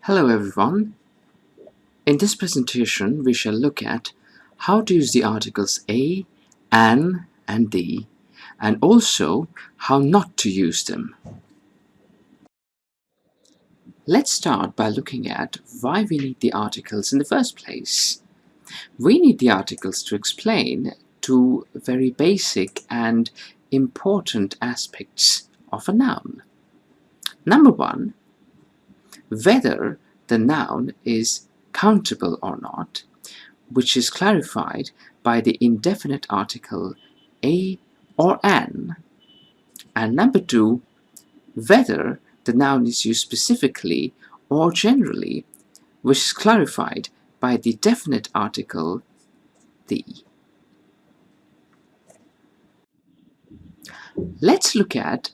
Hello everyone. In this presentation we shall look at how to use the articles a, an and the, and also how not to use them. Let's start by looking at why we need the articles in the first place. We need the articles to explain two very basic and important aspects of a noun. Number one, whether the noun is countable or not, which is clarified by the indefinite article a or an. And number two, whether the noun is used specifically or generally, which is clarified by the definite article the. Let's look at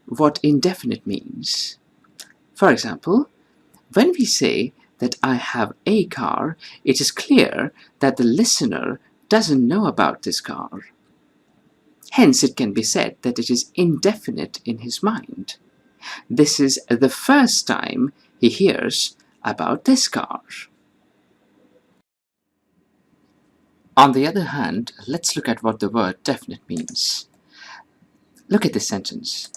what indefinite means. For example, when we say that I have a car, it is clear that the listener doesn't know about this car. Hence, it can be said that it is indefinite in his mind. This is the first time he hears about this car. On the other hand, let's look at what the word definite means. Look at this sentence.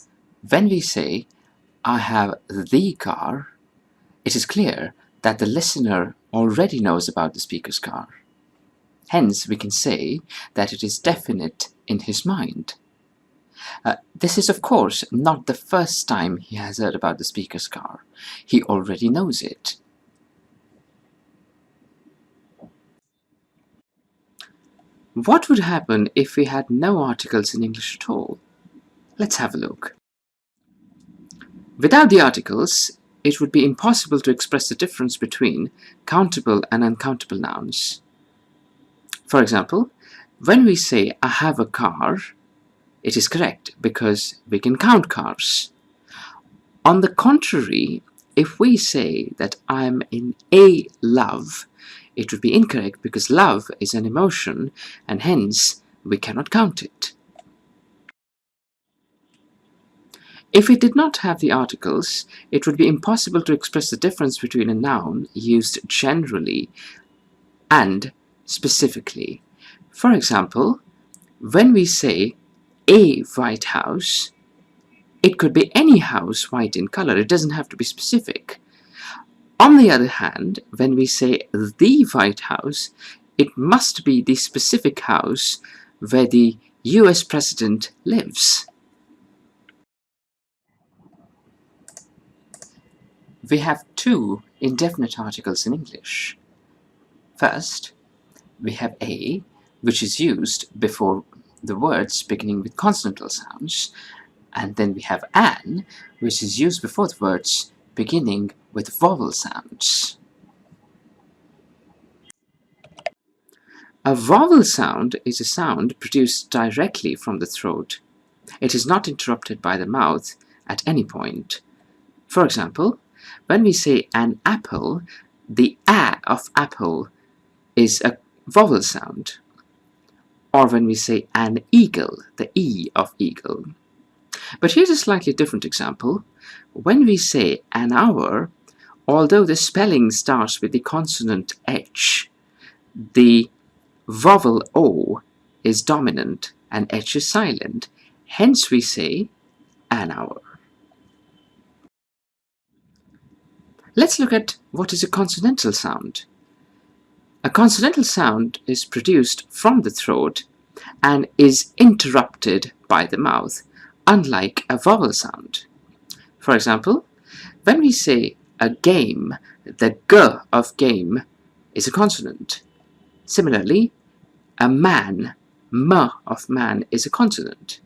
When we say, I have the car, it is clear that the listener already knows about the speaker's car. Hence, we can say that it is definite in his mind. This is, of course, not the first time he has heard about the speaker's car. He already knows it. What would happen if we had no articles in English at all? Let's have a look. Without the articles, it would be impossible to express the difference between countable and uncountable nouns. For example, when we say I have a car, it is correct because we can count cars. On the contrary, if we say that I am in a love, it would be incorrect because love is an emotion and hence we cannot count it. If we did not have the articles, it would be impossible to express the difference between a noun used generally and specifically. For example, when we say a white house, it could be any house white in color. It doesn't have to be specific. On the other hand, when we say the White House, it must be the specific house where the US president lives. We have two indefinite articles in English. First, we have a, which is used before the words beginning with consonantal sounds, and then we have an, which is used before the words beginning with vowel sounds. A vowel sound is a sound produced directly from the throat. It is not interrupted by the mouth at any point. For example, when we say an apple, the a of apple is a vowel sound. Or when we say an eagle, the e of eagle. But here's a slightly different example. When we say an hour, although the spelling starts with the consonant H, the vowel O is dominant and H is silent. Hence we say an hour. Let's look at what is a consonantal sound. A consonantal sound is produced from the throat and is interrupted by the mouth, unlike a vowel sound. For example, when we say a game, the g of game is a consonant. Similarly, a man, m of man is a consonant.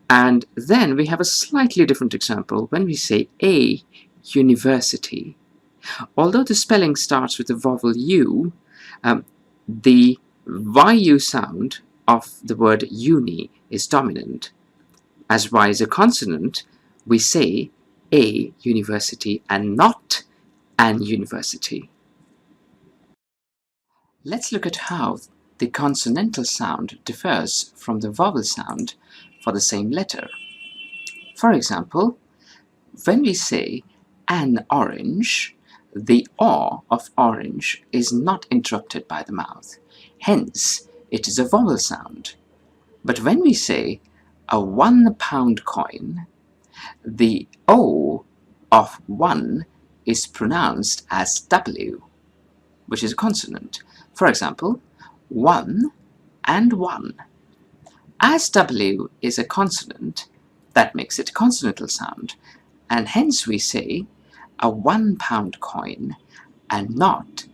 And then we have a slightly different example when we say a university. Although the spelling starts with the vowel u, the yu sound of the word uni is dominant. As y is a consonant, we say a university and not an university. Let's look at how the consonantal sound differs from the vowel sound for the same letter. For example, when we say an orange, the "o" of orange is not interrupted by the mouth. Hence, it is a vowel sound. But when we say a £1 coin, the O of 1 is pronounced as W, which is a consonant. For example, 1 and 1. As W is a consonant, that makes it a consonantal sound, and hence we say a £1 coin and not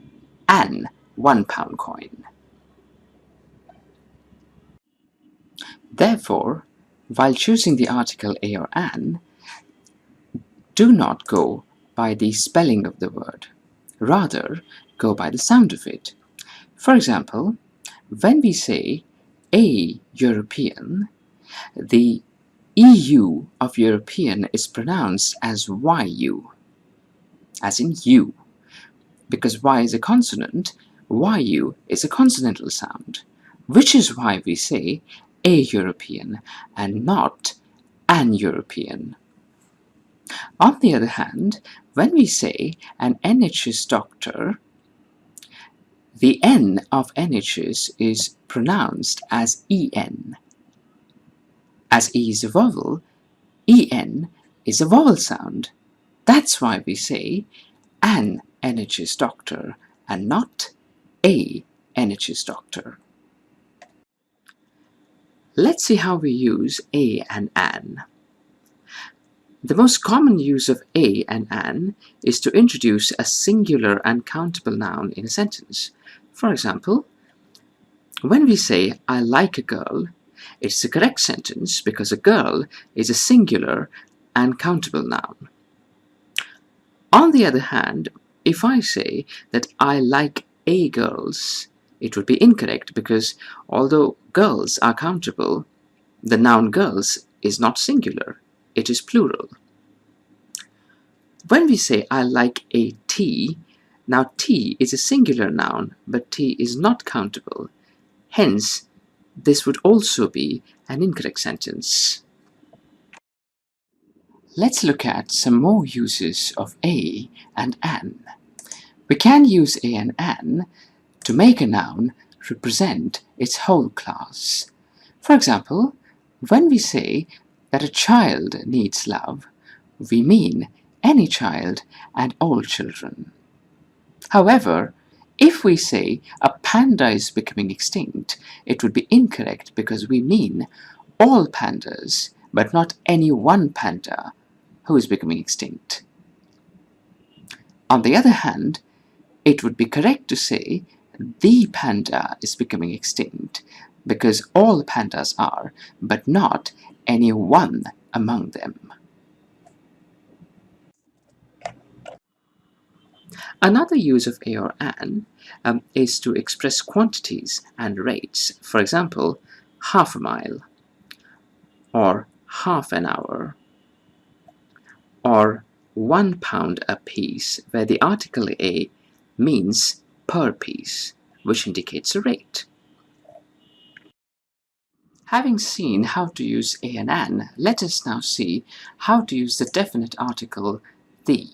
an £1 coin. Therefore, while choosing the article a or an, do not go by the spelling of the word. Rather, go by the sound of it. For example, when we say a European, the EU of European is pronounced as YU, as in U. Because Y is a consonant, YU is a consonantal sound, which is why we say a European and not an European. On the other hand, when we say an NHS doctor, the N of NHS is pronounced as EN. As E is a vowel, EN is a vowel sound. That's why we say an NHS doctor and not a NHS doctor. Let's see how we use a and an. The most common use of a and an is to introduce a singular uncountable noun in a sentence. For example, when we say I like a girl, it's a correct sentence because a girl is a singular uncountable noun. On the other hand, if I say that I like a girls, it would be incorrect because although girls are countable, the noun girls is not singular, it is plural. When we say I like a tea, now tea is a singular noun, but tea is not countable. Hence, this would also be an incorrect sentence. Let's look at some more uses of a and an. We can use a and an to make a noun represent its whole class. For example, when we say that a child needs love, we mean any child and all children. However, if we say a panda is becoming extinct, it would be incorrect because we mean all pandas, but not any one panda who is becoming extinct. On the other hand, it would be correct to say the panda is becoming extinct because all pandas are, but not any one among them. Another use of a or an is to express quantities and rates. For example, half a mile, or half an hour, or £1 a piece, where the article a means per piece, which indicates a rate. Having seen how to use a and an, let us now see how to use the definite article the.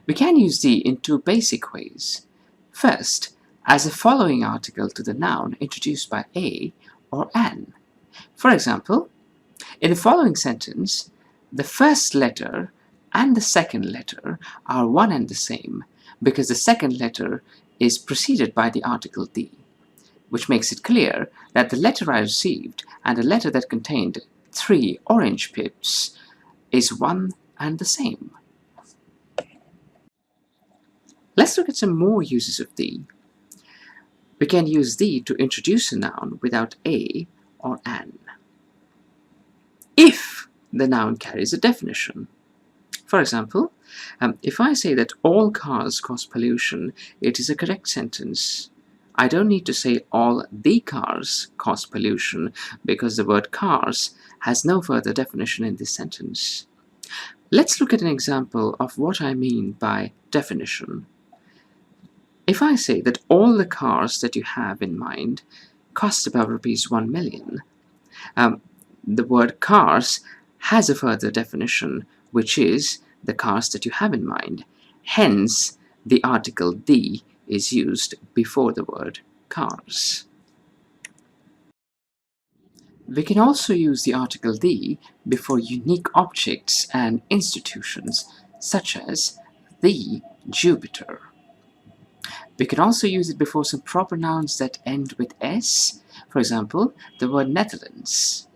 We can use the in two basic ways. First, as a following article to the noun introduced by a or an. For example, in the following sentence, the first letter and the second letter are one and the same because the second letter is preceded by the article the, which makes it clear that the letter I received and the letter that contained 3 orange pips is one and the same. Let's look at some more uses of the. We can use the to introduce a noun without a or an, if the noun carries a definition. For example, if I say that all cars cause pollution, it is a correct sentence. I don't need to say all the cars cause pollution because the word cars has no further definition in this sentence. Let's look at an example of what I mean by definition. If I say that all the cars that you have in mind cost about ₹1 million, the word cars has a further definition, which is the cars that you have in mind. Hence, the article the is used before the word cars. We can also use the article the before unique objects and institutions, such as the Jupiter. We can also use it before some proper nouns that end with S, for example, the word Netherlands.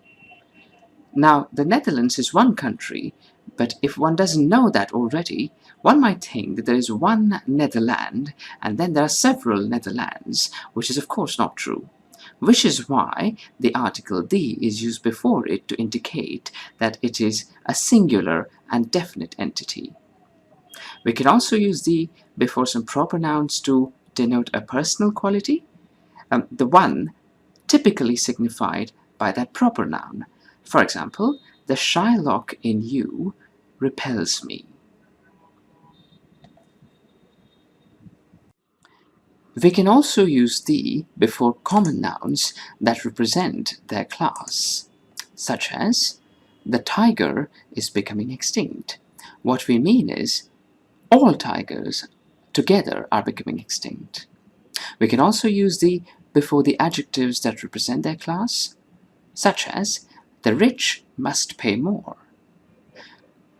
Now, the Netherlands is one country, but if one doesn't know that already, one might think that there is one Netherland and then there are several Netherlands, which is of course not true. Which is why the article the is used before it to indicate that it is a singular and definite entity. We can also use the before some proper nouns to denote a personal quality, the one typically signified by that proper noun. For example, the Shylock in you repels me. We can also use the before common nouns that represent their class, such as the tiger is becoming extinct. What we mean is all tigers together are becoming extinct. We can also use the before the adjectives that represent their class, such as the rich must pay more.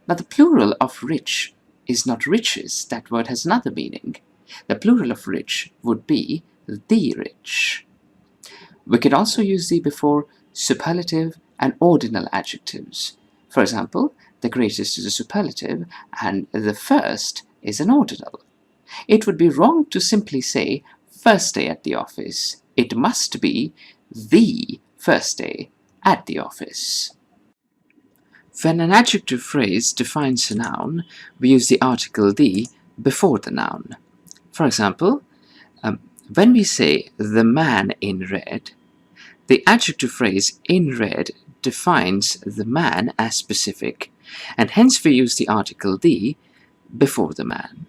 Now the plural of rich is not riches. That word has another meaning. The plural of rich would be the rich. We can also use the before superlative and ordinal adjectives. For example, the greatest is a superlative and the first is an ordinal. It would be wrong to simply say first day at the office. It must be the first day at the office. When an adjective phrase defines a noun, we use the article the before the noun. For example, when we say the man in red, the adjective phrase in red defines the man as specific, and hence we use the article the before the man.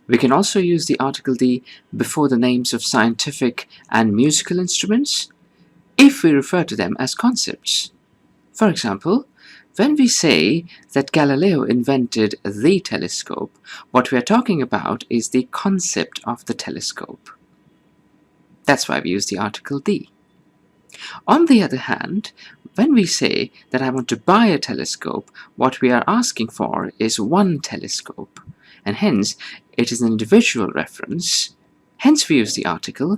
We can also use the article the before the names of scientific and musical instruments if we refer to them as concepts. For example, when we say that Galileo invented the telescope, what we are talking about is the concept of the telescope. That's why we use the article the. On the other hand, when we say that I want to buy a telescope, what we are asking for is one telescope, and hence it is an individual reference. Hence we use the article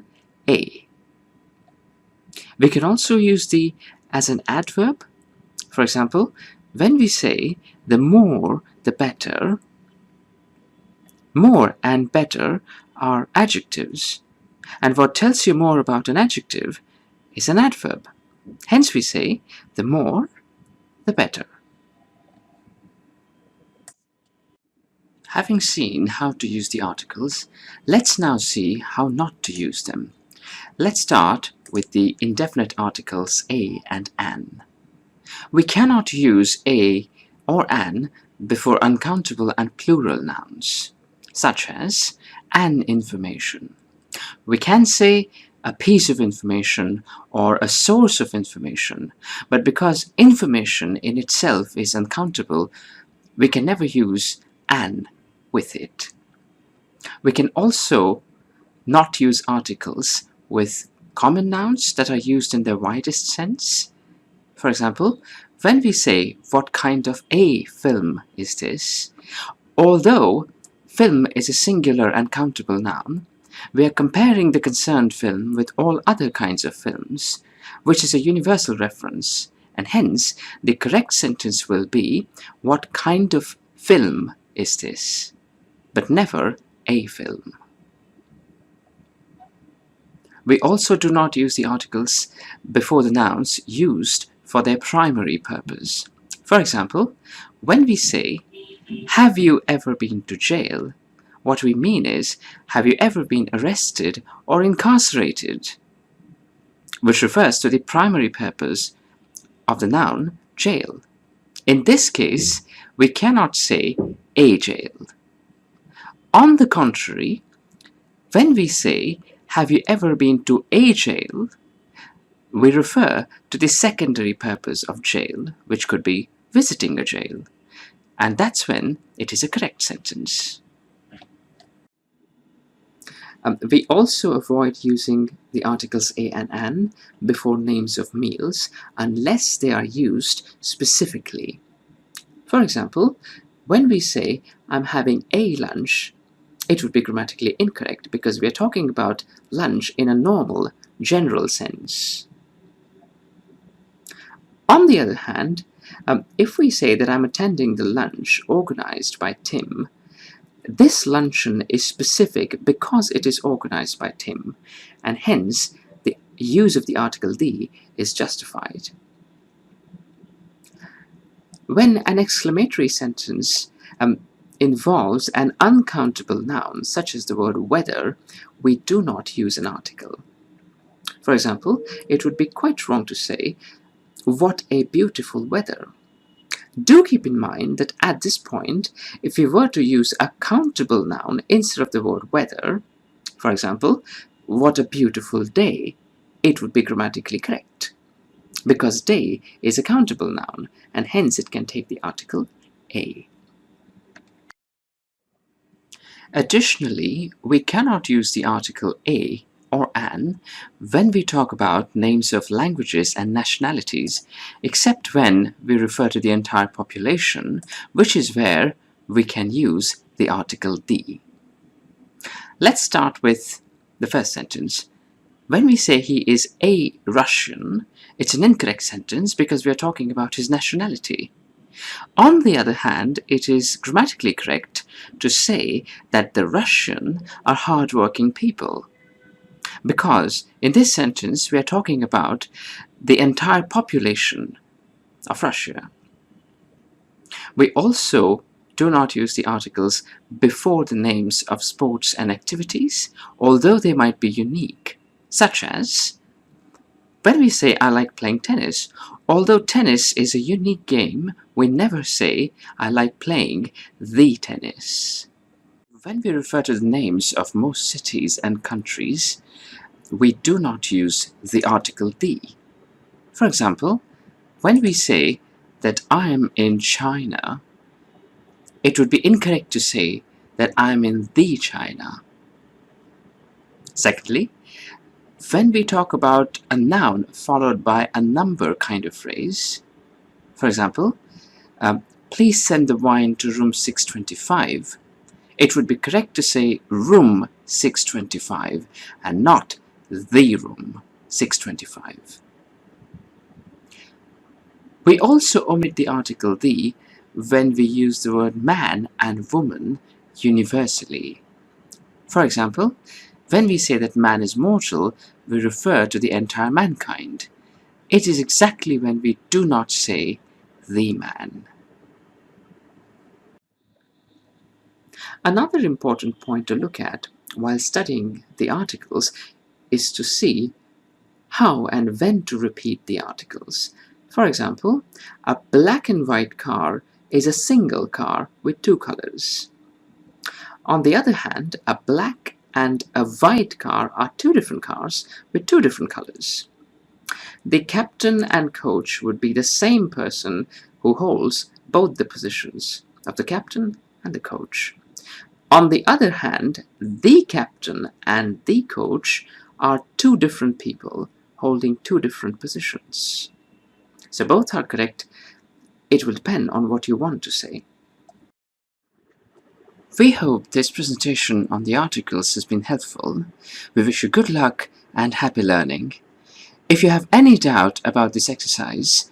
a. We can also use the as an adverb. For example, when we say the more the better, more and better are adjectives, and what tells you more about an adjective is an adverb. Hence we say the more the better. Having seen how to use the articles, let's now see how not to use them. Let's start with the indefinite articles a and an. We cannot use a or an before uncountable and plural nouns, such as an information. We can say a piece of information or a source of information, but because information in itself is uncountable, we can never use an with it. We can also not use articles with common nouns that are used in their widest sense. For example, when we say, what kind of a film is this? Although film is a singular and countable noun, we are comparing the concerned film with all other kinds of films, which is a universal reference, and hence the correct sentence will be, what kind of film is this? But never a film. We also do not use the articles before the nouns used for their primary purpose. For example, when we say, have you ever been to jail? What we mean is, have you ever been arrested or incarcerated? Which refers to the primary purpose of the noun jail. In this case, we cannot say a jail. On the contrary, when we say, have you ever been to a jail? We refer to the secondary purpose of jail, which could be visiting a jail. and that's when it is a correct sentence. We also avoid using the articles a and an before names of meals unless they are used specifically. For example, when we say, I'm having a lunch, it would be grammatically incorrect because we are talking about lunch in a normal, general sense. On the other hand, if we say that I'm attending the lunch organized by Tim, this luncheon is specific because it is organized by Tim, and hence the use of the article the is justified. When an exclamatory sentence involves an uncountable noun, such as the word weather, we do not use an article. For example, it would be quite wrong to say, what a beautiful weather. Do keep in mind that at this point, if we were to use a countable noun instead of the word weather, for example, what a beautiful day, it would be grammatically correct, because day is a countable noun, and hence it can take the article a. Additionally, we cannot use the article a or an when we talk about names of languages and nationalities, except when we refer to the entire population, which is where we can use the article the. Let's start with the first sentence. When we say he is a Russian, it's an incorrect sentence because we are talking about his nationality. On the other hand, it is grammatically correct to say that the Russian are hardworking people, because in this sentence we are talking about the entire population of Russia. We also do not use the articles before the names of sports and activities, although they might be unique, such as when we say I like playing tennis, although tennis is a unique game, we never say I like playing the tennis. When we refer to the names of most cities and countries, we do not use the article the. For example, when we say that I am in China, it would be incorrect to say that I am in the China. Secondly, when we talk about a noun followed by a number kind of phrase, for example, please send the wine to room 625, it would be correct to say room 625 and not the room 625. We also omit the article the when we use the word man and woman universally. For example, when we say that man is mortal, we refer to the entire mankind. It is exactly when we do not say the man. Another important point to look at while studying the articles is to see how and when to repeat the articles. For example, a black and white car is a single car with two colors. On the other hand, a black and a white car are two different cars with two different colors. The captain and coach would be the same person who holds both the positions of the captain and the coach. On the other hand, the captain and the coach are two different people holding two different positions. So both are correct. It will depend on what you want to say. We hope this presentation on the articles has been helpful. We wish you good luck and happy learning. If you have any doubt about this exercise,